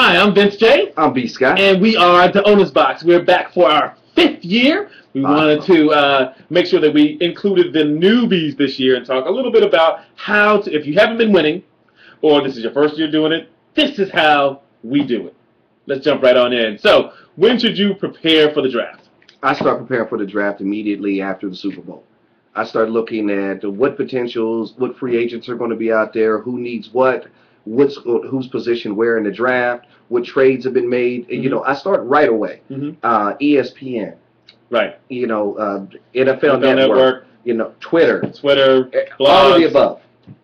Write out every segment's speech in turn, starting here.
Hi, I'm Vince J. I'm B.Scott. And we are Daownersbox. We're back for our 5th year. We wanted to make sure that we included the newbies this year and talk a little bit about how to, if you haven't been winning, or this is your first year doing it, this is how we do it. Let's jump right on in. So, when should you prepare for the draft? I start preparing for the draft immediately after the Super Bowl. I start looking at what potentials, what free agents are going to be out there, who needs what, who's positioned where in the draft, what trades have been made. Mm-hmm. You know, I start right away. Mm-hmm. ESPN, right? You know, NFL Network. You know, Twitter, blogs, all of the above.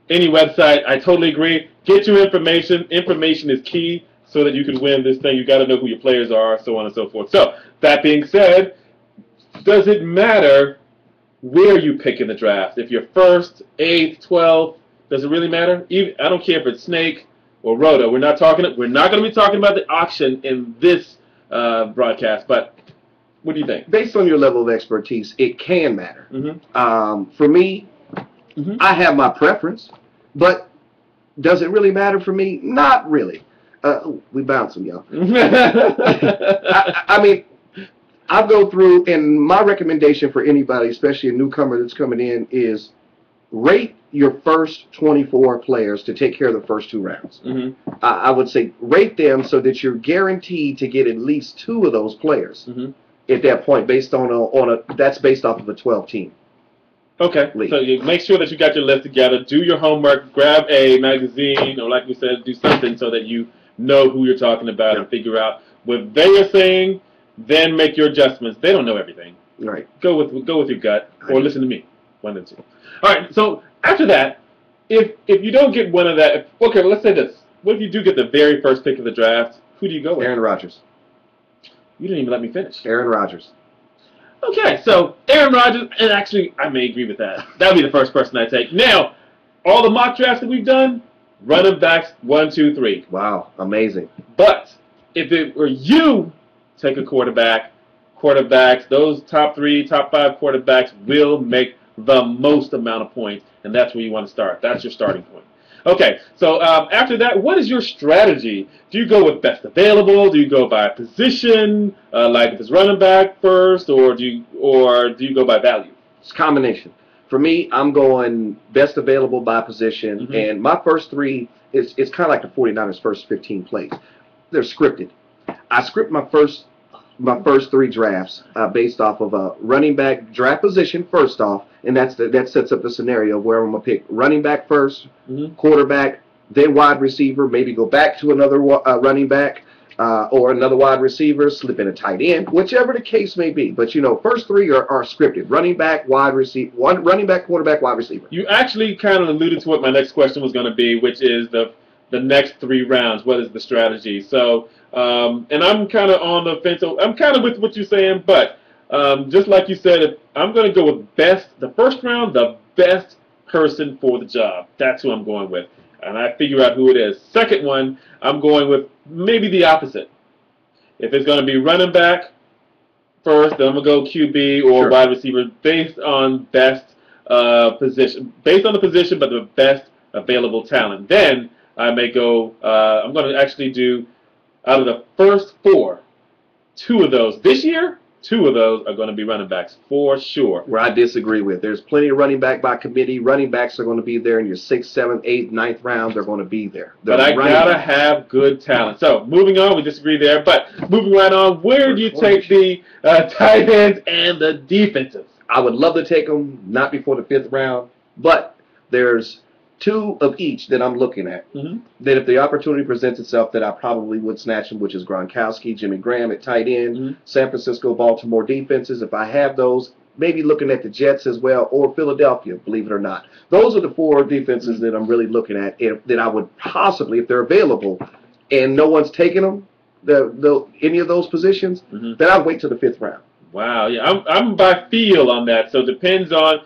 Any website. I totally agree. Get your information. Information is key so that you can win this thing. You got to know who your players are, so on and so forth. So that being said, does it matter where you pick in the draft? If you're first, 8th, 12th, does it really matter? I don't care if it's snake or roto. We're not going to be talking about the auction in this broadcast. But what do you think? Based on your level of expertise, it can matter. Mm-hmm. For me, mm-hmm. I have my preference, but does it really matter for me? Not really. We bouncing, y'all. I mean, I'll go through, and my recommendation for anybody, especially a newcomer that's coming in, is rate your first 24 players to take care of the first 2 rounds. Mm-hmm. I would say rate them so that you're guaranteed to get at least 2 of those players mm-hmm. at that point, based on that's based off of a 12-team. Okay, league. So you make sure that you got your list together, do your homework, grab a magazine, or like we said, do something so that you know who you're talking about and figure out what they are saying, then make your adjustments. They don't know everything. Right. Go with your gut, or listen to me. 1 and 2. All right, so after that, if you don't get one of that, okay, well, let's say this. What if you do get the very first pick of the draft? Who do you go with? Aaron Rodgers. You didn't even let me finish. Aaron Rodgers. Okay, so Aaron Rodgers, and actually, I may agree with that. That would be the first person I take. Now, all the mock drafts that we've done, running backs 1, 2, 3. Wow, amazing. But if it were you, take a quarterback. Quarterbacks, those top 3, top 5 quarterbacks will make the most amount of points, and that's where you want to start. That's your starting point. Okay, so after that, what is your strategy? Do you go with best available? Do you go by position, like if it's running back first, or do you go by value? It's a combination. For me, I'm going best available by position, mm-hmm. and my first 3 it's kind of like the 49ers' first 15 plays. They're scripted. I script my first 3 drafts based off of a running back draft position first off, and that sets up the scenario where I'm going to pick running back first, mm-hmm. quarterback, then wide receiver, maybe go back to another running back or another wide receiver, slip in a tight end, whichever the case may be. But, you know, first 3 are scripted. Running back, wide receiver, running back, quarterback, wide receiver. You actually kind of alluded to what my next question was going to be, which is the next 3 rounds. What is the strategy? So, and I'm kind of on the fence. So I'm kind of with what you're saying, but just like you said, I'm going to go with the first round, the best person for the job. That's who I'm going with. And I figure out who it is. Second one, I'm going with maybe the opposite. If it's going to be running back first, then I'm going to go QB or sure. wide receiver based on best position. Based on the position, but the best available talent. Then I may go, I'm going to actually do, out of the first 4, 2 of those this year, 2 of those are going to be running backs for sure. Where I disagree with. There's plenty of running back by committee. Running backs are going to be there in your 6th, 7th, 8th, 9th round. They're going to be there. But I got to have good talent. So, moving on, we disagree there. But moving right on, where do you take the tight ends and the defensives? I would love to take them, not before the 5th round. But there's 2 of each that I'm looking at. Mm-hmm. That if the opportunity presents itself, that I probably would snatch them, which is Gronkowski, Jimmy Graham at tight end, mm-hmm. San Francisco, Baltimore defenses. If I have those, maybe looking at the Jets as well, or Philadelphia, believe it or not. Those are the 4 defenses that I'm really looking at, that I would possibly, if they're available, and no one's taking them, any of those positions, mm-hmm. then I'd wait till the 5th round. Wow, yeah, I'm by feel on that. So it depends on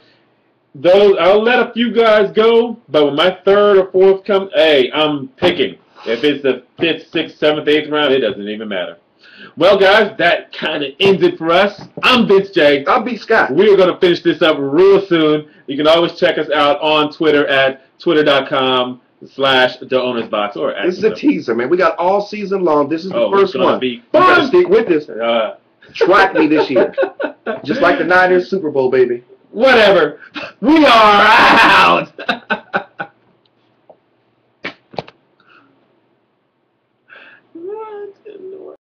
those. I'll let a few guys go, but when my 3rd or 4th comes, hey, I'm picking. If it's the 5th, 6th, 7th, 8th round, it doesn't even matter. Well, guys, that kind of ends it for us. I'm Vince J. I'm B.Scott. We are going to finish this up real soon. You can always check us out on Twitter at twitter.com slash the owner's box or This is a teaser, man. We got all season long. This is the first gonna one. Be You gotta stick with this. Uh, Track me this year. Just like the Niners Super Bowl, baby. Whatever. We are out. What?